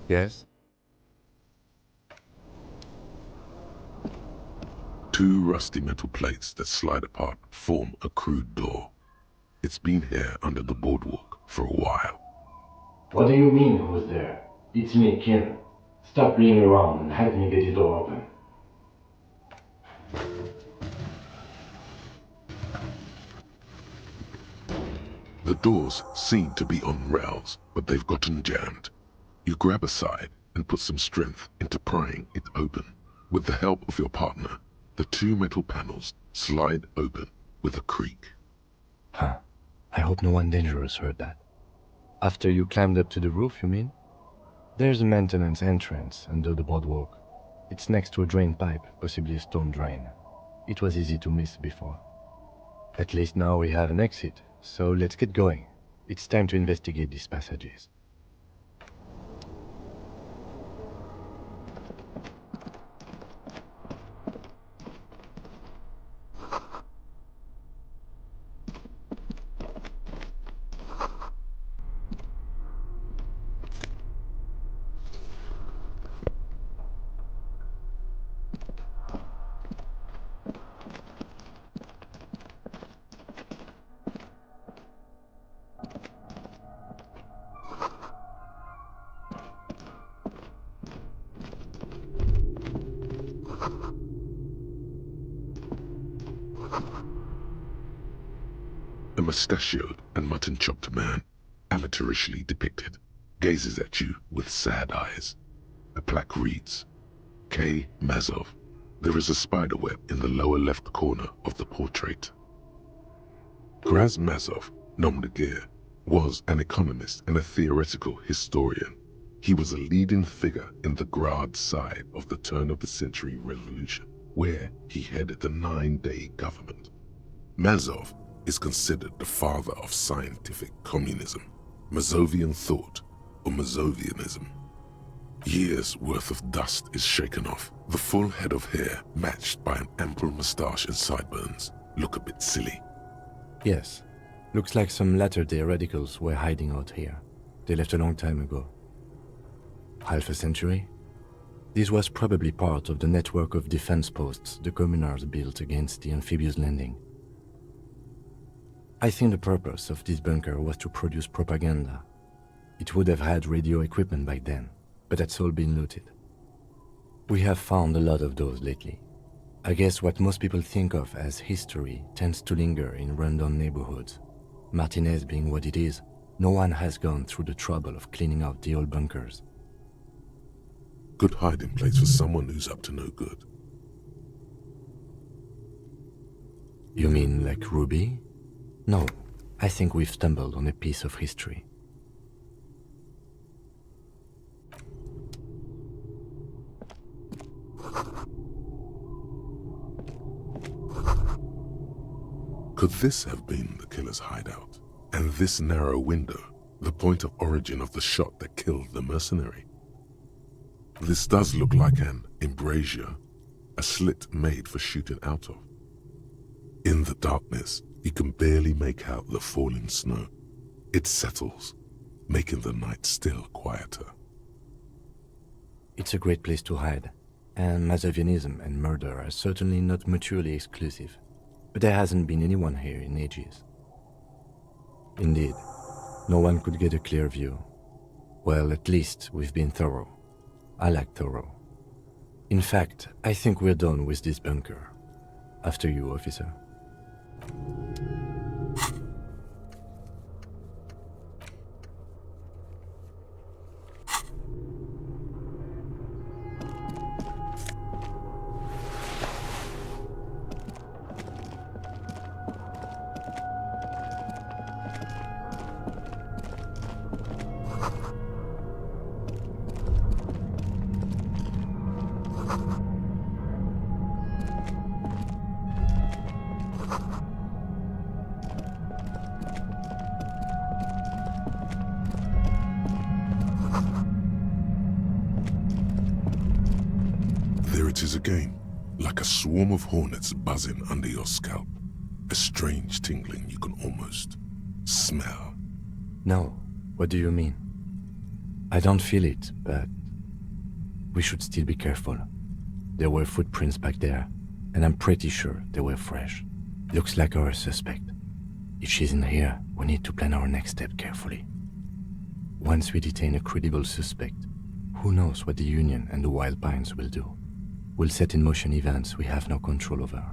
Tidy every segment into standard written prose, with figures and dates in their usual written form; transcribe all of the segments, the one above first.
Yes? Two rusty metal plates that slide apart form a crude door. It's been here under the boardwalk for a while. What do you mean, who's there? It's me, Kim. Stop playing around and help me get the door open. The doors seem to be on rails, but they've gotten jammed. You grab a side and put some strength into prying it open. With the help of your partner, the two metal panels slide open with a creak. Huh. I hope no one dangerous heard that. After you climbed up to the roof, you mean? There's a maintenance entrance under the boardwalk. It's next to a drain pipe, possibly a storm drain. It was easy to miss before. At least now we have an exit, so let's get going. It's time to investigate these passages. A mustachioed and mutton-chopped man, amateurishly depicted, gazes at you with sad eyes. A plaque reads, K. Mazov. There is a spiderweb in the lower left corner of the portrait. Graz Mazov, nom de guerre, was an economist and a theoretical historian. He was a leading figure in the Grad side of the turn-of-the-century revolution, where he headed the 9-day government. Mazov is considered the father of scientific communism, Mazovian thought, or Mazovianism. Years' worth of dust is shaken off. The full head of hair, matched by an ample moustache and sideburns, look a bit silly. Yes. Looks like some latter-day radicals were hiding out here. They left a long time ago. Half a century? This was probably part of the network of defense posts the communards built against the amphibious landing. I think the purpose of this bunker was to produce propaganda. It would have had radio equipment back then, but that's all been looted. We have found a lot of those lately. I guess what most people think of as history tends to linger in rundown neighborhoods. Martinez being what it is, no one has gone through the trouble of cleaning out the old bunkers. Good hiding place for someone who's up to no good. You mean like Ruby? No, I think we've stumbled on a piece of history. Could this have been the killer's hideout? And this narrow window, the point of origin of the shot that killed the mercenary? This does look like an embrasure, a slit made for shooting out of. In the darkness, you can barely make out the falling snow. It settles, making the night still quieter. It's a great place to hide, and Mazovianism and murder are certainly not mutually exclusive, but there hasn't been anyone here in ages. Indeed, no one could get a clear view. Well, at least we've been thorough. I like thorough. In fact, I think we're done with this bunker. After you, officer. There it is again, like a swarm of hornets buzzing under your scalp. A strange tingling you can almost smell. No, what do you mean? I don't feel it, but we should still be careful. There were footprints back there, and I'm pretty sure they were fresh. Looks like our suspect. If she's in here, we need to plan our next step carefully. Once we detain a credible suspect, who knows what the Union and the Wild Pines will do? We'll set in motion events we have no control over.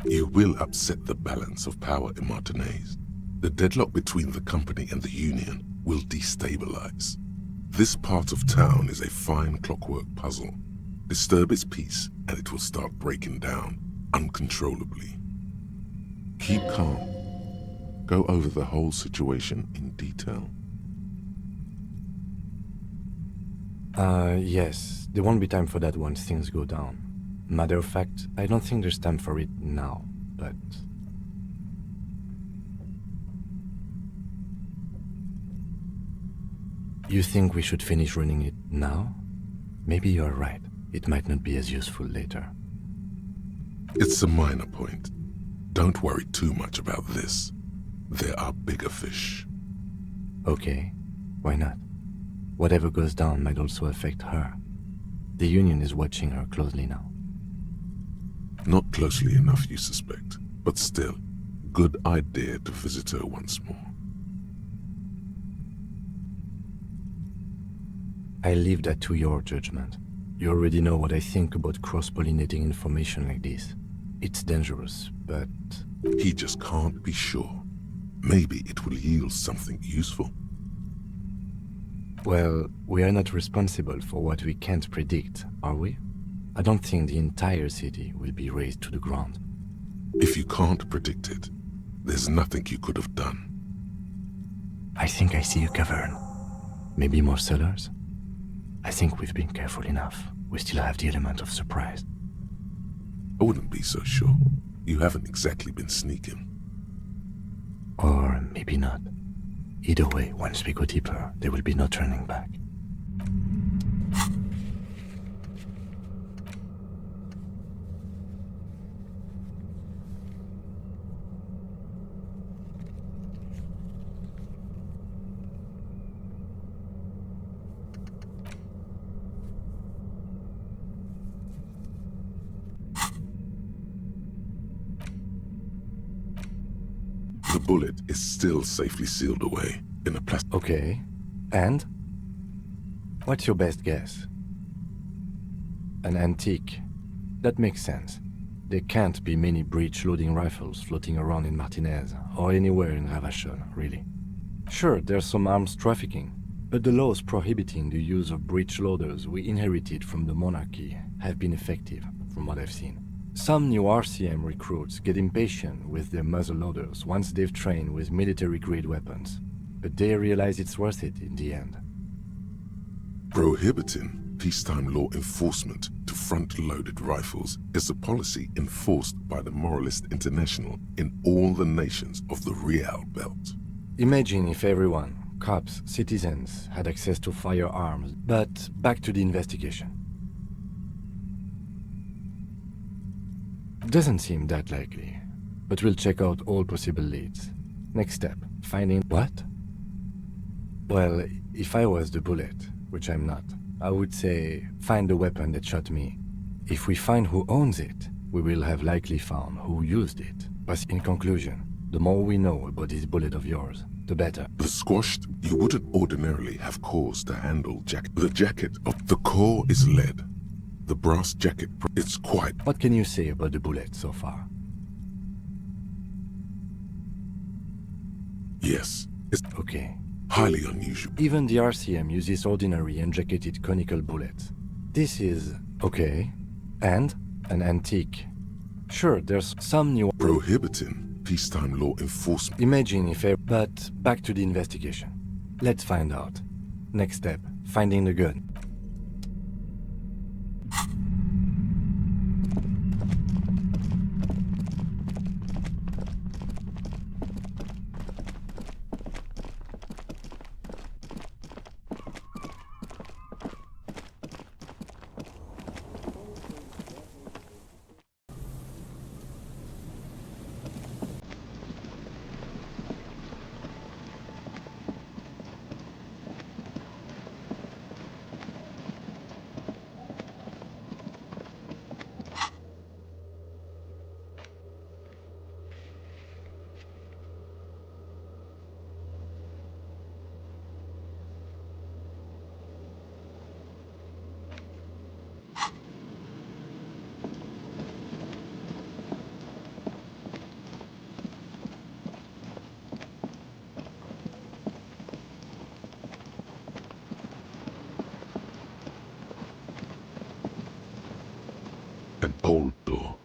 You will upset the balance of power in Martinaise. The deadlock between the company and the Union will destabilize. This part of town is a fine clockwork puzzle. Disturb its peace and it will start breaking down uncontrollably. Keep calm. Go over the whole situation in detail. Yes, there won't be time for that once things go down. Matter of fact, I don't think there's time for it now, but... You think we should finish running it now? Maybe you're right. It might not be as useful later. It's a minor point. Don't worry too much about this. There are bigger fish. Okay, why not? Whatever goes down might also affect her. The Union is watching her closely now. Not closely enough, you suspect, but still, good idea to visit her once more. I leave that to your judgment. You already know what I think about cross-pollinating information like this. It's dangerous, but... He just can't be sure. Maybe it will yield something useful. Well, we are not responsible for what we can't predict, are we? I don't think the entire city will be razed to the ground. If you can't predict it, there's nothing you could have done. I think I see a cavern. Maybe more cellars? I think we've been careful enough. We still have the element of surprise. I wouldn't be so sure. You haven't exactly been sneaking. Or maybe not. Either way, once we go deeper, there will be no turning back. The bullet is still safely sealed away in a plastic... Okay. And? What's your best guess? An antique. That makes sense. There can't be many breech-loading rifles floating around in Martinez, or anywhere in Ravachol, really. Sure, there's some arms trafficking, but the laws prohibiting the use of breech loaders we inherited from the monarchy have been effective, from what I've seen. Some new RCM recruits get impatient with their muzzle loaders once they've trained with military-grade weapons, but they realize it's worth it in the end. Prohibiting peacetime law enforcement to front-loaded rifles is a policy enforced by the Moralist International in all the nations of the Real Belt. Imagine if everyone, cops, citizens, had access to firearms, but back to the investigation. Doesn't seem that likely, but we'll check out all possible leads. Next step, finding... What? Well, if I was the bullet, which I'm not, I would say, find the weapon that shot me. If we find who owns it, we will have likely found who used it. But in conclusion, the more we know about this bullet of yours, the better. The squashed, you wouldn't ordinarily have cause to handle the jacket of the core is lead. The brass jacket, it's quite... What can you say about the bullet so far? Yes, it's Okay. highly unusual. Even the RCM uses ordinary and jacketed conical bullets. This is... okay. And? An antique. Sure, there's some new... Prohibiting peacetime law enforcement. Imagine if... But back to the investigation. Let's find out. Next step, finding the gun. An old door.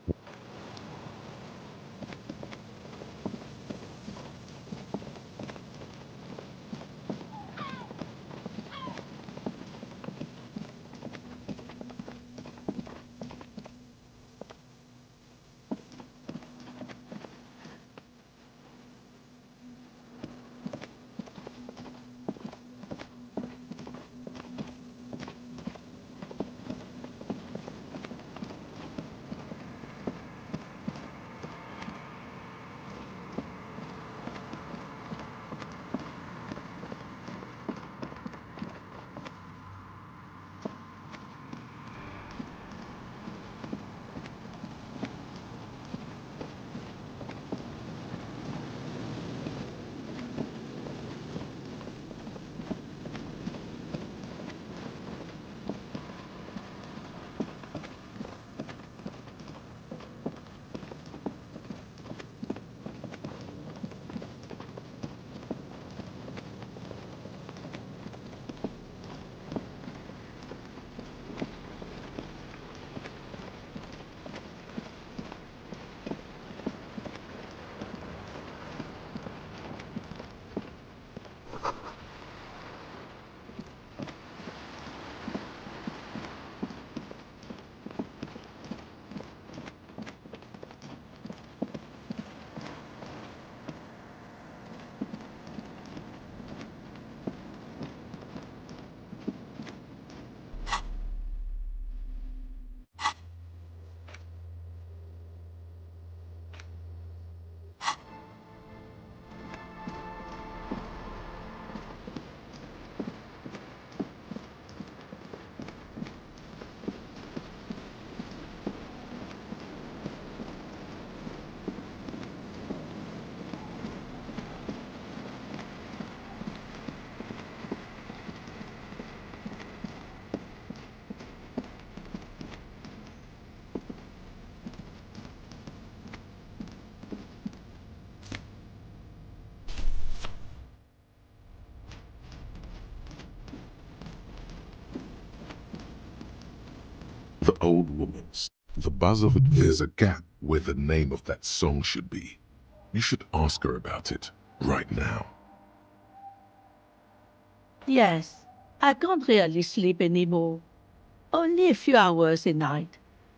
The old woman's. The buzz of it. There's a gap where the name of that song should be. You should ask her about it right now. Yes, I can't really sleep anymore. Only a few hours a night.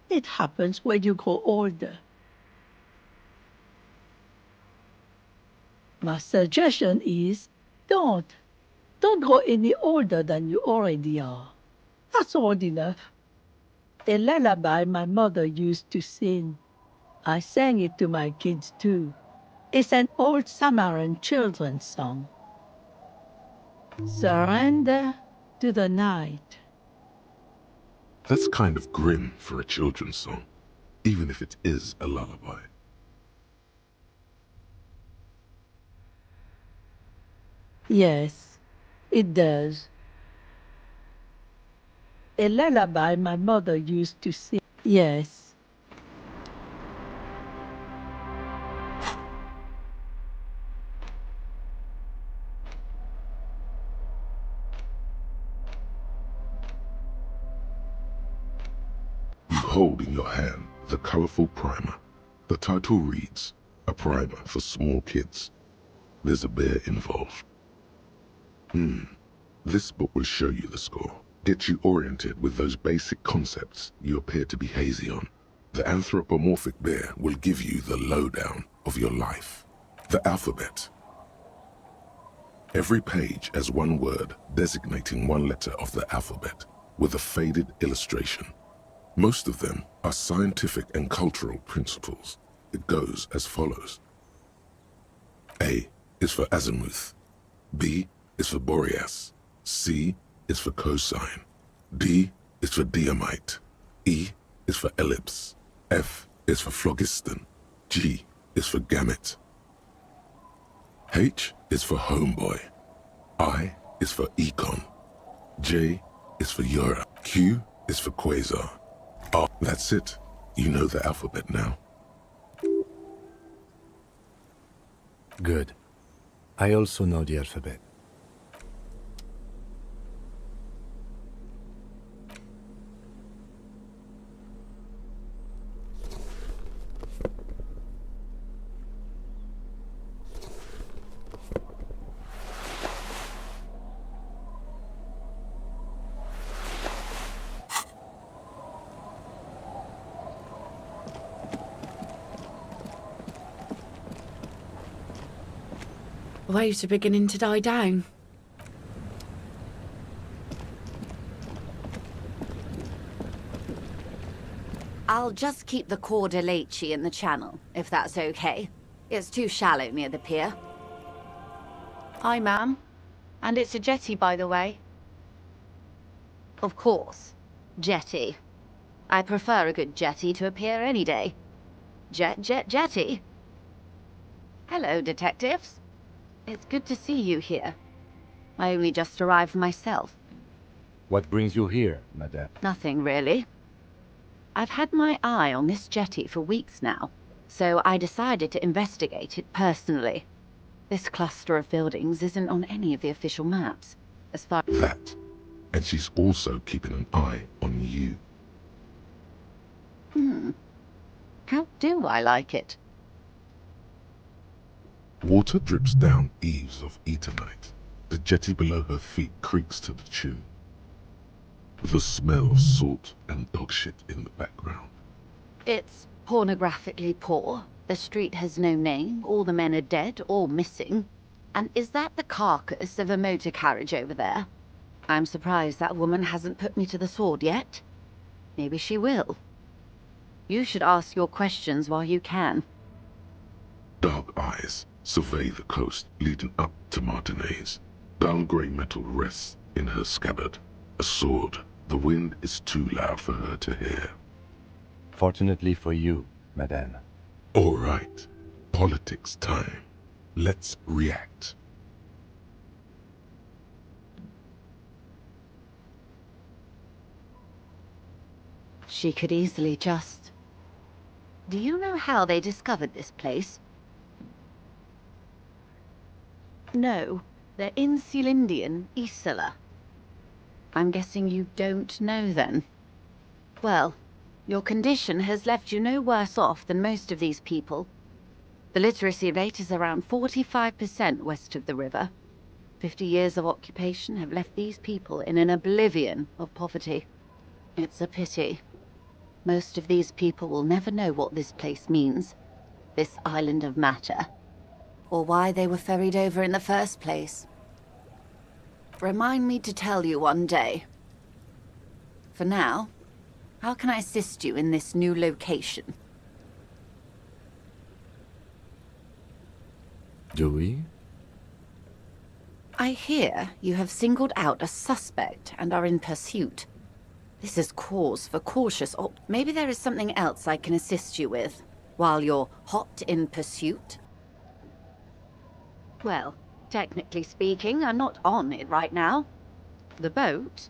It happens when you grow older. My suggestion is don't. Don't grow any older than you already are. That's old enough. A lullaby my mother used to sing. I sang it to my kids too. It's an old Samaritan children's song. Surrender to the night. That's kind of grim for a children's song, even if it is a lullaby. Yes, it does. A lullaby my mother used to sing. Yes. You hold in your hand the colorful primer. The title reads, A Primer for Small Kids. There's a bear involved. This book will show you the score. Get you oriented with those basic concepts you appear to be hazy on. The anthropomorphic bear will give you the lowdown of your life. The alphabet. Every page has one word designating one letter of the alphabet with a faded illustration. Most of them are scientific and cultural principles. It goes as follows. A is for azimuth. B is for Boreas. C is for cosine. D is for diamite. E is for ellipse. F is for phlogiston. G is for gamete. H is for homeboy. I is for econ. J is for Eura. Q is for quasar. R. That's it. You know the alphabet now. Good. I also know the alphabet. waves are beginning to die down. I'll just keep the Cordelechi in the channel, if that's okay. It's too shallow near the pier. Hi, ma'am. And it's a jetty, by the way. Of course. Jetty. I prefer a good jetty to a pier any day. Jetty. Hello, detectives. It's good to see you here. I only just arrived myself. What brings you here, madame? Nothing, really. I've had my eye on this jetty for weeks now, so I decided to investigate it personally. This cluster of buildings isn't on any of the official maps, as far as... That. And she's also keeping an eye on you. How do I like it? Water drips down eaves of eternite. The jetty below her feet creaks to the tune. The smell of salt and dog shit in the background. It's pornographically poor. The street has no name, all the men are dead or missing. And is that the carcass of a motor carriage over there? I'm surprised that woman hasn't put me to the sword yet. Maybe she will. You should ask your questions while you can. Dark eyes survey the coast leading up to Martinez. Dull grey metal rests in her scabbard. A sword. The wind is too loud for her to hear. Fortunately for you, madame. All right. Politics time. Let's react. She could easily just... Do you know how they discovered this place? No, they're in Celindian, Isola. I'm guessing you don't know then. Well, your condition has left you no worse off than most of these people. The literacy rate is around 45% west of the river. 50 years of occupation have left these people in an oblivion of poverty. It's a pity. Most of these people will never know what this place means, this island of matter, or why they were ferried over in the first place. Remind me to tell you one day. For now, how can I assist you in this new location? Do we? I hear you have singled out a suspect and are in pursuit. This is cause for cautious maybe there is something else I can assist you with, while you're hot in pursuit? Well, technically speaking, I'm not on it right now. The boat?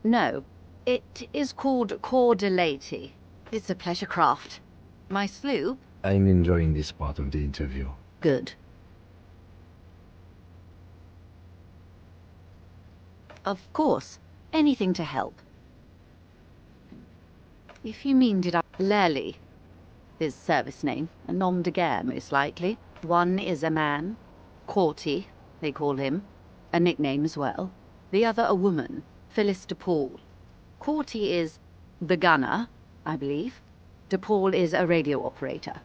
No. It is called Cordelechi. It's a pleasure craft. My sloop? I'm enjoying this part of the interview. Good. Of course. Anything to help. If you mean did I... Lely. His service name. A nom de guerre, most likely. One is a man. Corty, they call him. A nickname as well. The other a woman. Phyllis DePaul. Corty is the gunner, I believe. DePaul is a radio operator.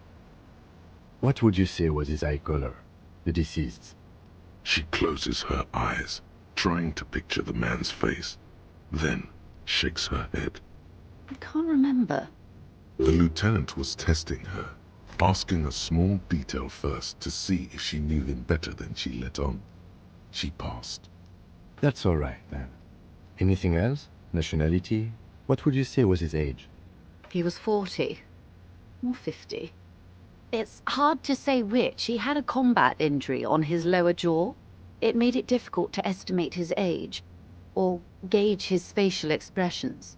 What would you say was his eye color, the deceased's? She closes her eyes, trying to picture the man's face, then shakes her head. I can't remember. The lieutenant was testing her, asking a small detail first to see if she knew him better than she let on. She passed. That's all right, then. Anything else? Nationality? What would you say was his age? He was 40. Or 50. It's hard to say which. He had a combat injury on his lower jaw. It made it difficult to estimate his age, or gauge his facial expressions.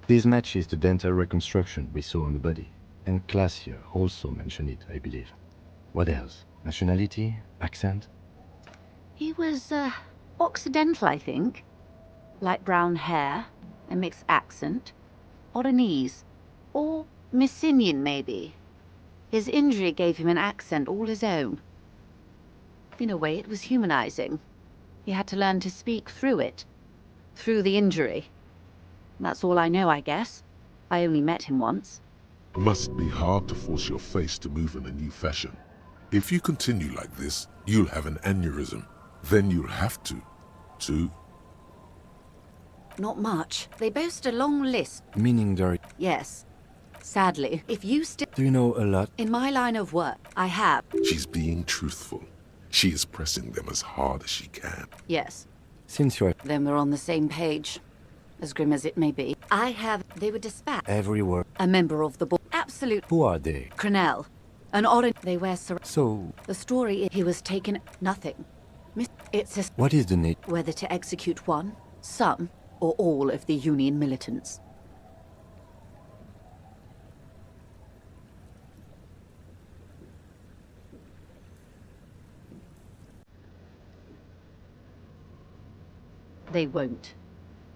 This matches the dental reconstruction we saw on the body, and Classier also mentioned it, I believe. What else? Nationality? Accent? He was, Occidental, I think. Light brown hair, a mixed accent, Oranese, or Messinian, maybe. His injury gave him an accent all his own. In a way, it was humanizing. He had to learn to speak through it, through the injury. That's all I know, I guess. I only met him once. It must be hard to force your face to move in a new fashion. If you continue like this, you'll have an aneurysm. Then you'll have to... Not much. They boast a long list. Meaning there... Yes. Sadly, if you still... Do you know a lot? In my line of work, I have. She's being truthful. She is pressing them as hard as she can. Yes. Since you're Then we're on the same page. As grim as it may be. I have... They were dispatched. every word... A member of the board. Absolute... Who are they? Cronell. An orange... They wear... So, The story is he was taken... Nothing. It's a... what is the need? Whether to execute one, some, or all of the Union militants. They won't.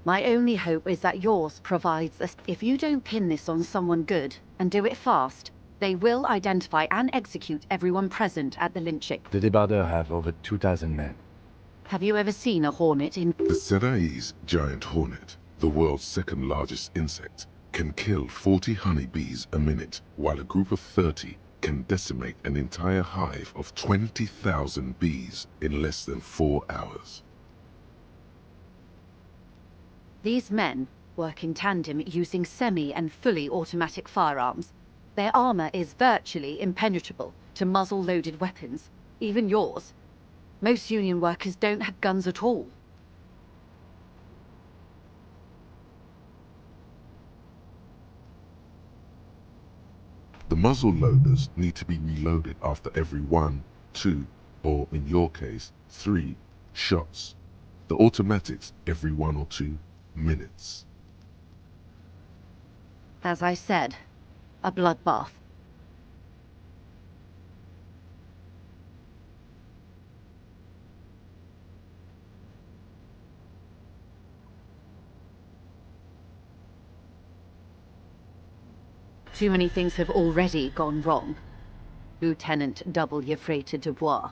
My only hope is that yours provides us. If you don't pin this on someone good, and do it fast, they will identify and execute everyone present at the lynching. The débardeurs have over 2,000 men. Have you ever seen a hornet in... The Seraï's giant hornet, the world's second largest insect, can kill 40 honeybees a minute, while a group of 30 can decimate an entire hive of 20,000 bees in less than 4 hours. These men work in tandem using semi and fully automatic firearms. Their armor is virtually impenetrable to muzzle-loaded weapons, even yours. Most Union workers don't have guns at all. The muzzle loaders need to be reloaded after every 1, 2, or in your case, 3 shots. The automatics every 1 or 2 minutes. As I said, a bloodbath. Too many things have already gone wrong. Lieutenant W. Freighter Dubois.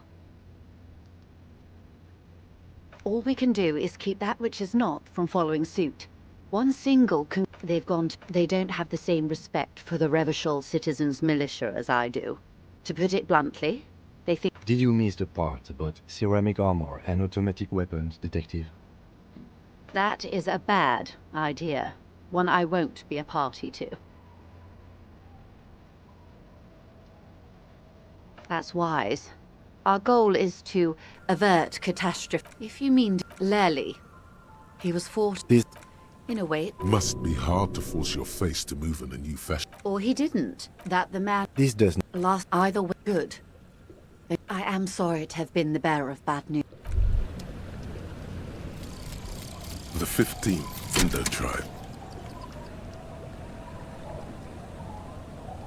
All we can do is keep that which is not from following suit. One single they don't have the same respect for the Revachol citizens' militia as I do. To put it bluntly, they think... Did you miss the part about ceramic armor and automatic weapons, detective? That is a bad idea. One I won't be a party to. That's wise. Our goal is to avert catastrophe. If you mean Lely, he was forced... This... In a way, Must be hard to force your face to move in a new fashion. or he didn't. That the man This doesn't... last either way good. I am sorry to have been the bearer of bad news. The 15th Indo tribe.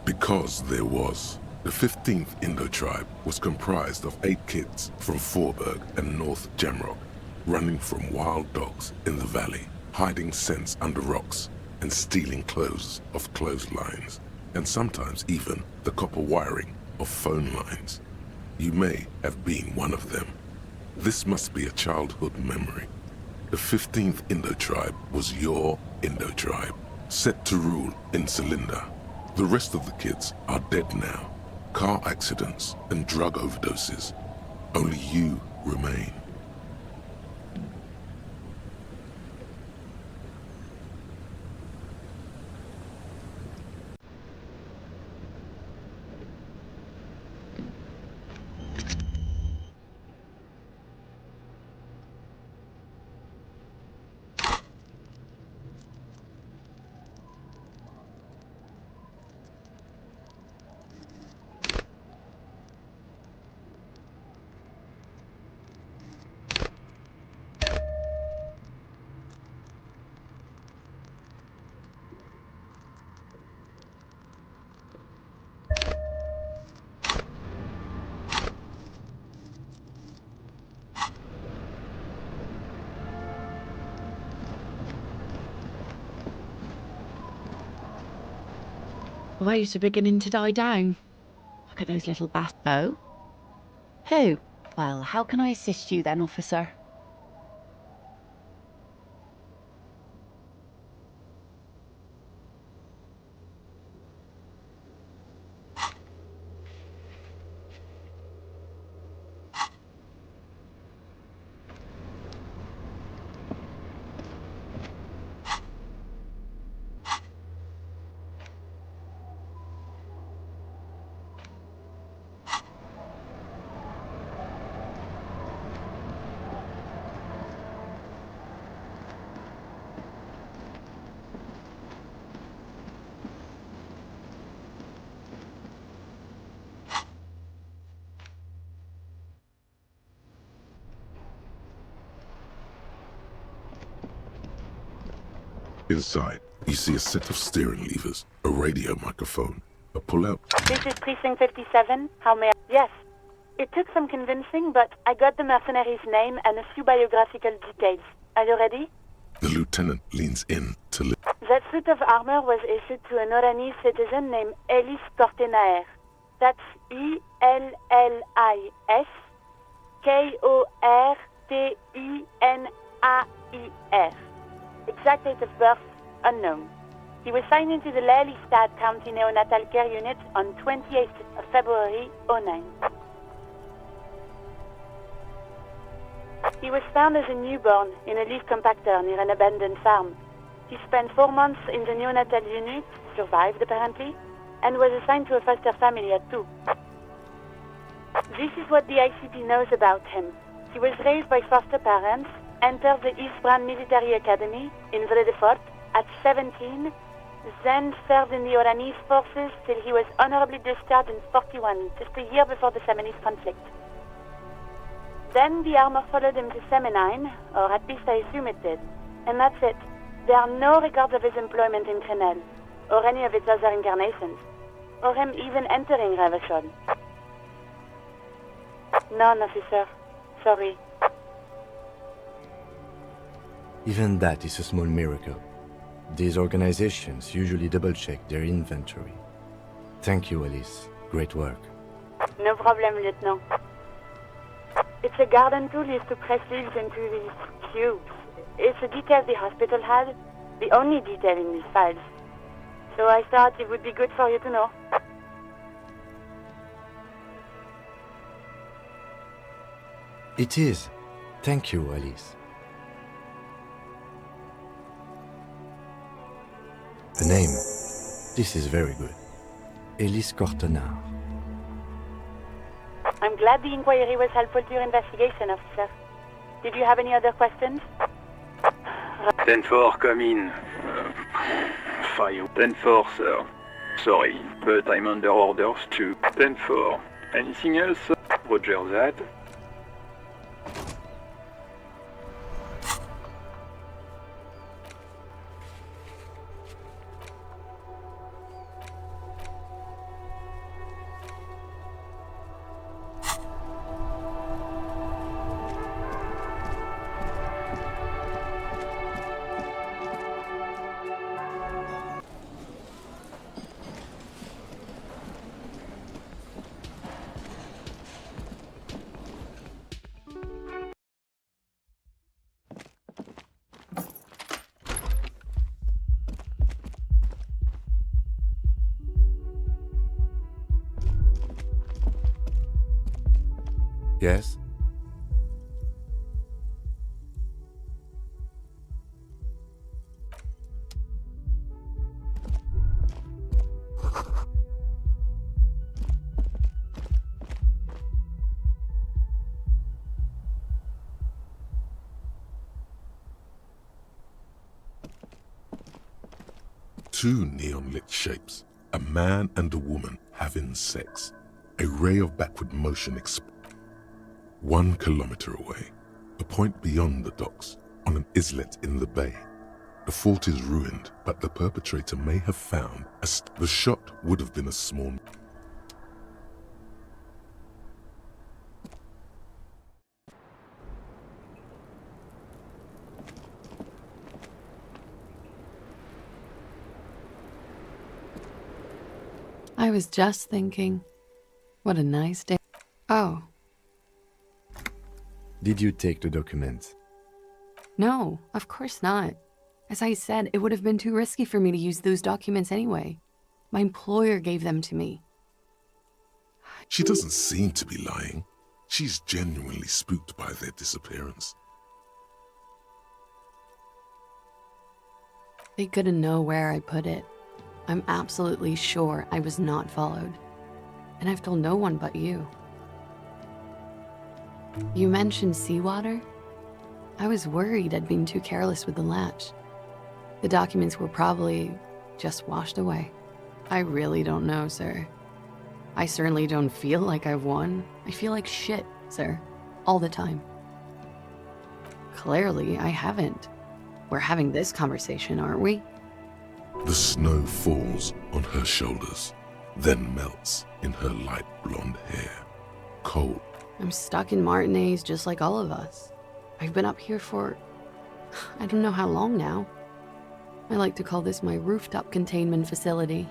Because there was. The 15th Indo tribe was comprised of 8 kids from Forberg and North Jamrock, running from wild dogs in the valley, hiding scents under rocks, and stealing clothes off clotheslines, and sometimes even the copper wiring of phone lines. You may have been one of them. This must be a childhood memory. The 15th Indo tribe was your Indo tribe, set to rule in Cylinder. The rest of the kids are dead now. Car accidents and drug overdoses. Only you remain. Waves are beginning to die down. Look at those little bastards. Oh? Who? Well, how can I assist you then, officer? Inside, you see a set of steering levers, a radio microphone, a pull-out. This is Precinct 57. How may I... Yes. It took some convincing, but I got the mercenary's name and a few biographical details. Are you ready? The lieutenant leans in to listen. That suit of armor was issued to an Oranese citizen named Ellis Kortenaer. That's Ellis Kortenaer. Exact date of birth, unknown. He was signed into the Lelystad County Neonatal Care Unit on 28th of February, 09. He was found as a newborn in a leaf compactor near an abandoned farm. He spent 4 months in the neonatal unit, survived apparently, and was assigned to a foster family at 2. This is what the ICP knows about him. He was raised by foster parents, entered the East Brand Military Academy in Vredefort at 17, then served in the Oranese forces till he was honorably discharged in 41, just a year before the Seminole conflict. Then the armor followed him to Seminine, or at least I assume it did, and that's it. There are no records of his employment in Crenel, or any of its other incarnations, or him even entering Revachol. None, officer. Sorry. Even that is a small miracle. These organizations usually double-check their inventory. Thank you, Alice. Great work. No problem, Lieutenant. It's a garden tool used to press leaves into these cubes. It's a detail the hospital had, the only detail in these files. So I thought it would be good for you to know. It is. Thank you, Alice. A name. This is very good. Ellis Kortenaer. I'm glad the inquiry was helpful to your investigation, officer. Did you have any other questions? 10-4, come in. 5. 10-4, sir. Sorry, but I'm under orders to 10-4. Anything else? Roger that. Yes? Two neon-lit shapes, a man and a woman having sex. A ray of backward motion 1 kilometer away, a point beyond the docks, on an islet in the bay. The fort is ruined, but the perpetrator may have found the shot would have been a small... I was just thinking, what a nice day. Oh. Did you take the documents? No, of course not. As I said, it would have been too risky for me to use those documents anyway. My employer gave them to me. She doesn't seem to be lying. She's genuinely spooked by their disappearance. They couldn't know where I put it. I'm absolutely sure I was not followed. And I've told no one but you. You mentioned seawater? I was worried I'd been too careless with the latch. The documents were probably just washed away. I really don't know, sir. I certainly don't feel like I've won. I feel like shit, sir. All the time. Clearly, I haven't. We're having this conversation, aren't we? The snow falls on her shoulders, then melts in her light blonde hair. Cold. I'm stuck in Martinez just like all of us. I've been up here for... I don't know how long now. I like to call this my rooftop containment facility.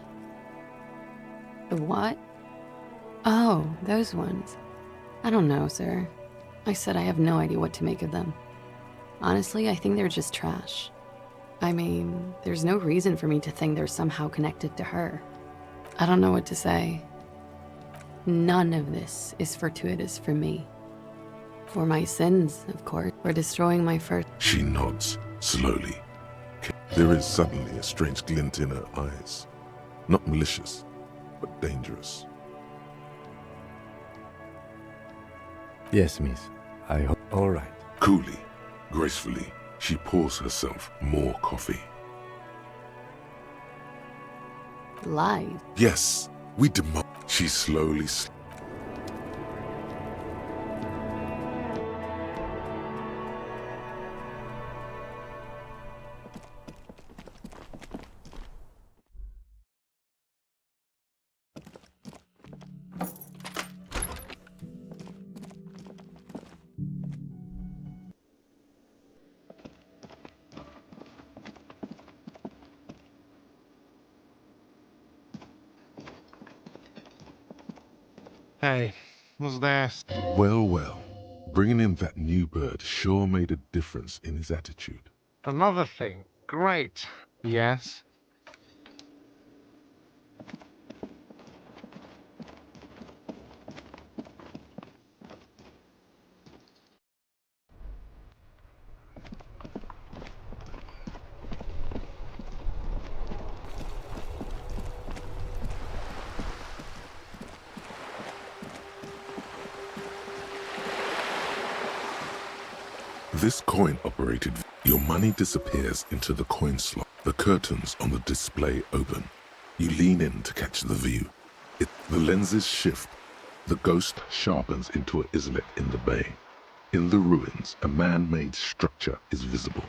The what? Oh, those ones. I don't know, sir. I said I have no idea what to make of them. Honestly, I think they're just trash. I mean, there's no reason for me to think they're somehow connected to her. I don't know what to say. None of this is fortuitous for me. For my sins, of course, for destroying my first... She nods, slowly. There is suddenly a strange glint in her eyes. Not malicious, but dangerous. Yes, miss. I hope... All right. Coolly, gracefully, she pours herself more coffee. Lies. Yes, we demand. She slowly... Hey, what's that? Well, well. Bringing in that new bird sure made a difference in his attitude. Another thing. Great. Yes? This coin-operated, your money disappears into the coin slot. The curtains on the display open. You lean in to catch the view. The lenses shift. The ghost sharpens into an islet in the bay. In the ruins, a man-made structure is visible.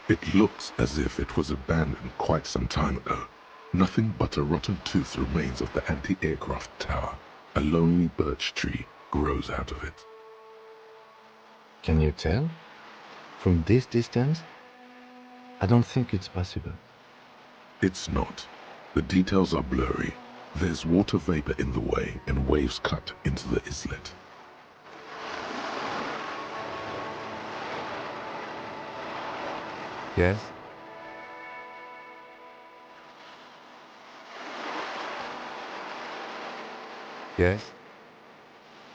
It looks as if it was abandoned quite some time ago. Nothing but a rotten tooth remains of the anti-aircraft tower. A lonely birch tree grows out of it. Can you tell? From this distance? I don't think it's possible. It's not. The details are blurry. There's water vapor in the way and waves cut into the islet. Yes? Yes?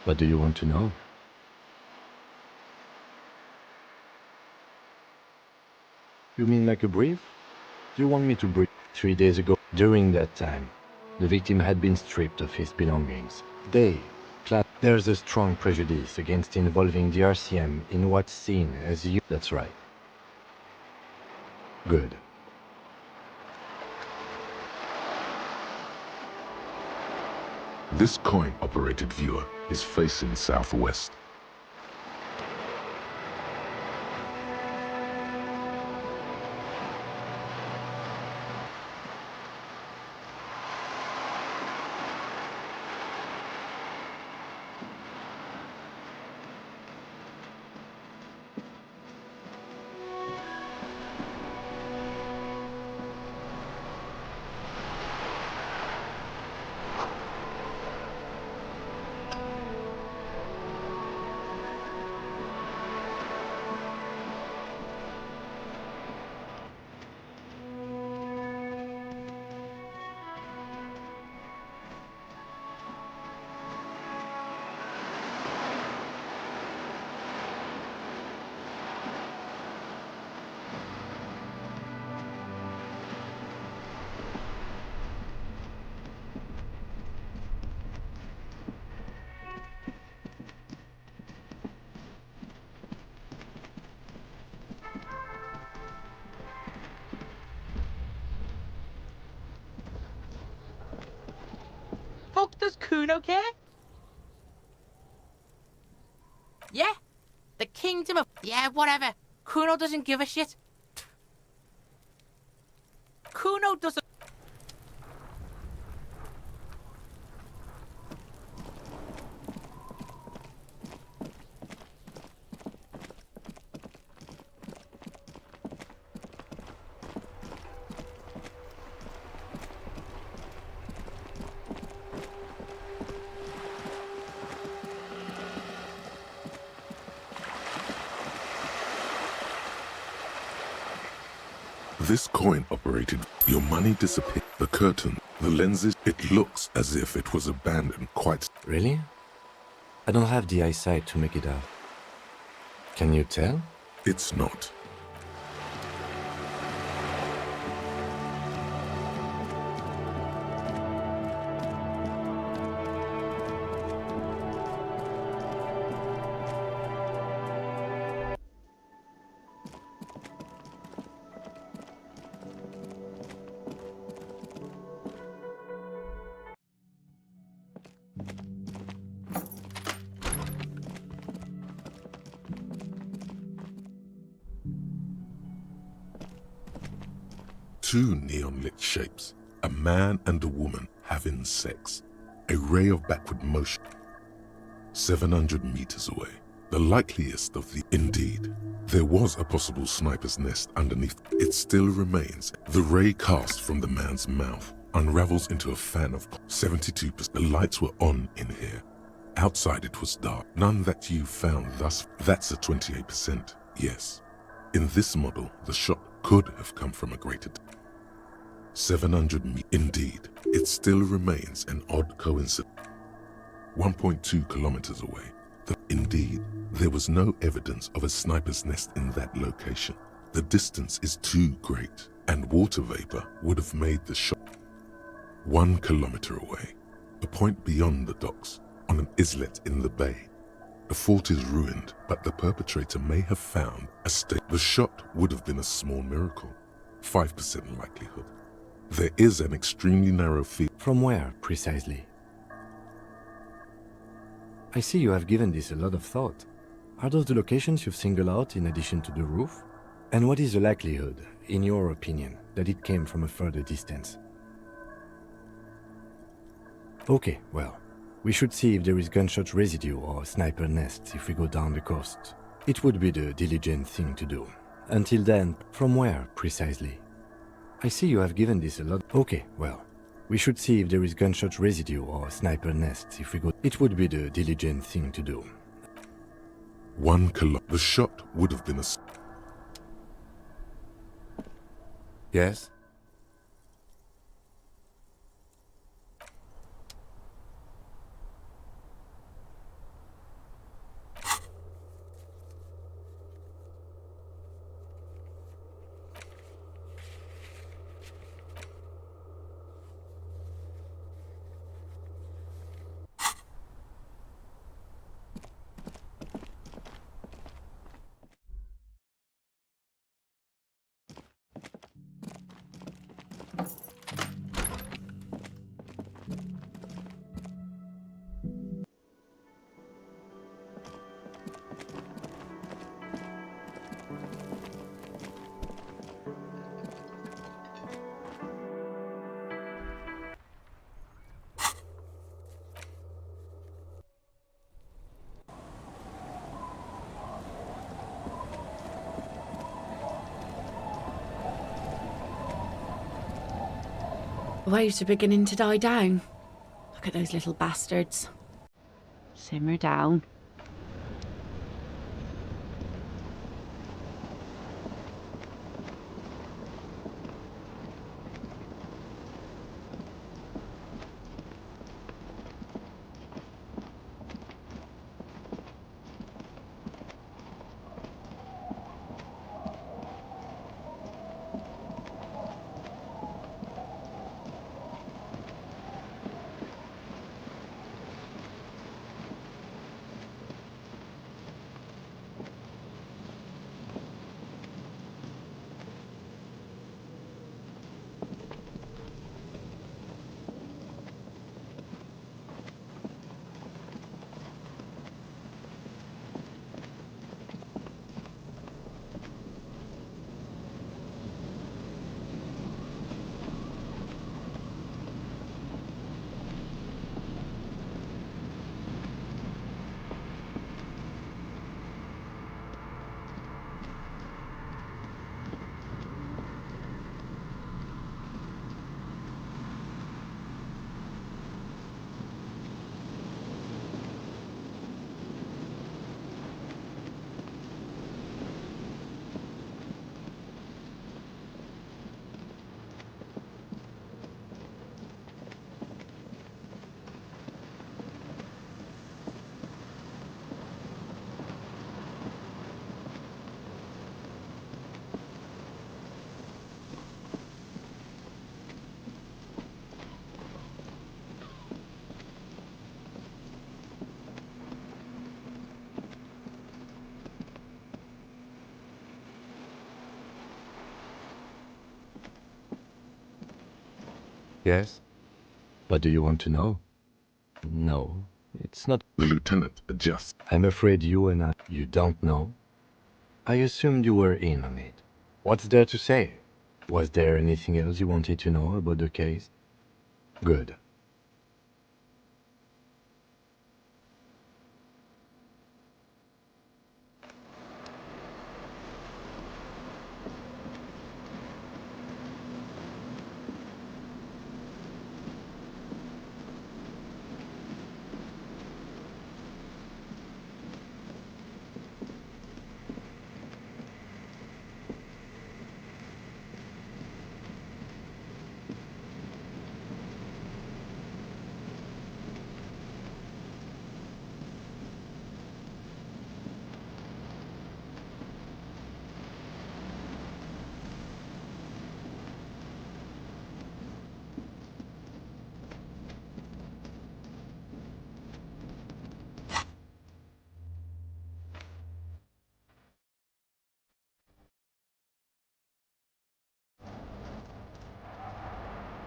What do you want to know? You mean like a brief? Do you want me to brief? 3 days ago, during that time, the victim had been stripped of his belongings. There's a strong prejudice against involving the RCM in what's seen as you... That's right. Good. This coin-operated viewer is facing southwest. Fuck, does Kuno care? Yeah, the kingdom of... Yeah, whatever. Kuno doesn't give a shit. does it? This coin operated. Your money disappeared. The curtain, the lenses, it looks as if it was abandoned quite. Really? I don't have the eyesight to make it out. Can you tell? It's not. Two neon-lit shapes, a man and a woman having sex. A ray of backward motion. 700 meters away. The likeliest of the... Indeed, there was a possible sniper's nest underneath. It still remains. The ray cast from the man's mouth unravels into a fan of 72%. The lights were on in here. Outside it was dark. None that you found thus. That's a 28%, yes. In this model, the shot could have come from a greater... 700 meters. Indeed, it still remains an odd coincidence. 1.2 kilometers away. Indeed, there was no evidence of a sniper's nest in that location. The distance is too great, and water vapor would have made the shot. 1 kilometer away, a point beyond the docks, on an islet in the bay. The fort is ruined, but the perpetrator may have found a stake. The shot would have been a small miracle. 5% likelihood. There is an extremely narrow field. From where, precisely? I see you have given this a lot of thought. Are those the locations you've singled out in addition to the roof? And what is the likelihood, in your opinion, that it came from a further distance? Okay, well, we should see if there is gunshot residue or sniper nests if we go down the coast. It would be the diligent thing to do. Until then, from where, precisely? I see you have given this a lot. Okay, well, we should see if there is gunshot residue or sniper nests if we go. It would be the diligent thing to do. 1 kilometer. The shot would have been a... Yes? The waves are beginning to die down. Look at those little bastards. Simmer down. Yes? What do you want to know? No, it's not. The lieutenant adjusts. I'm afraid you don't know. I assumed you were in on it. What's there to say? Was there anything else you wanted to know about the case? Good.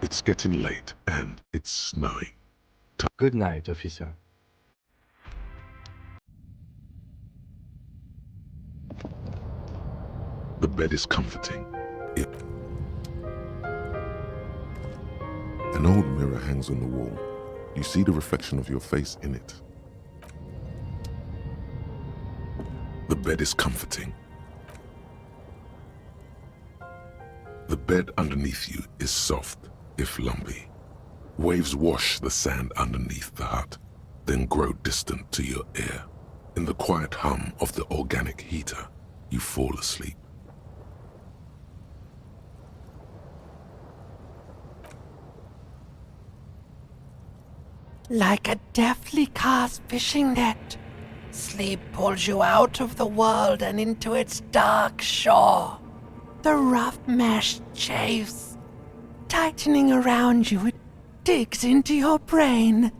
It's getting late and it's snowing. Good night, officer. The bed is comforting. An old mirror hangs on the wall. You see the reflection of your face in it. The bed is comforting. The bed underneath you is soft, if lumpy. Waves wash the sand underneath the hut, then grow distant to your ear. In the quiet hum of the organic heater, you fall asleep. Like a deftly cast fishing net, sleep pulls you out of the world and into its dark shore. The rough mesh chafes, tightening around you, it digs into your brain.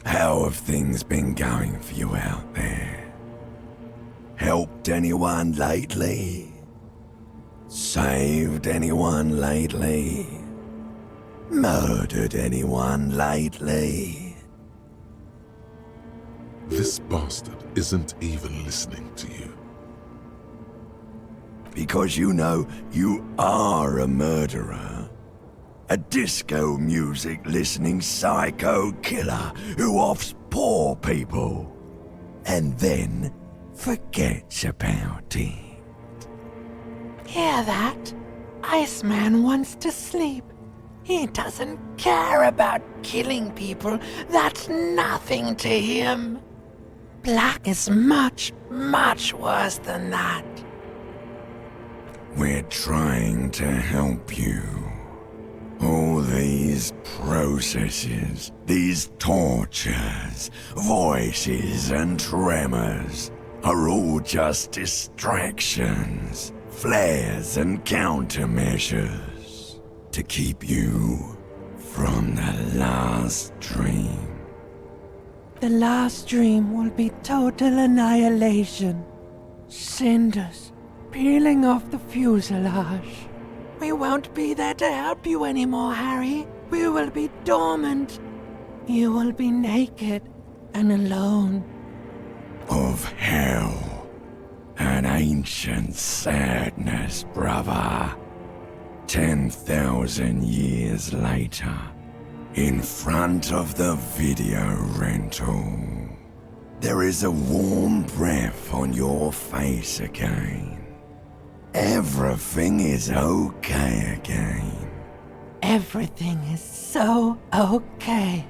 How have things been going for you out there? Helped anyone lately? Saved anyone lately? Murdered anyone lately? This bastard isn't even listening to you. Because you know you are a murderer. A disco music listening psycho killer who offs poor people. And then forgets about it. Hear that? Iceman wants to sleep. He doesn't care about killing people. That's nothing to him. Black is much, much worse than that. We're trying to help you. All these processes, these tortures, voices and tremors are all just distractions, flares and countermeasures to keep you from the last dream. The last dream will be total annihilation. Cinders peeling off the fuselage. We won't be there to help you anymore, Harry. We will be dormant. You will be naked and alone. Of hell, an ancient sadness, brother. 10,000 years later, in front of the video rental, there is a warm breath on your face again. Everything is okay again. Everything is so okay.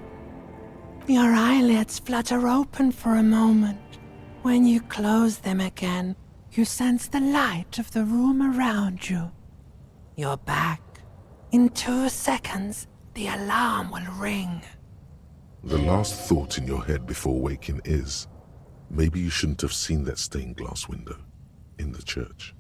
Your eyelids flutter open for a moment. When you close them again, you sense the light of the room around you. You're back. In 2 seconds, the alarm will ring. The last thought in your head before waking is, maybe you shouldn't have seen that stained glass window in the church.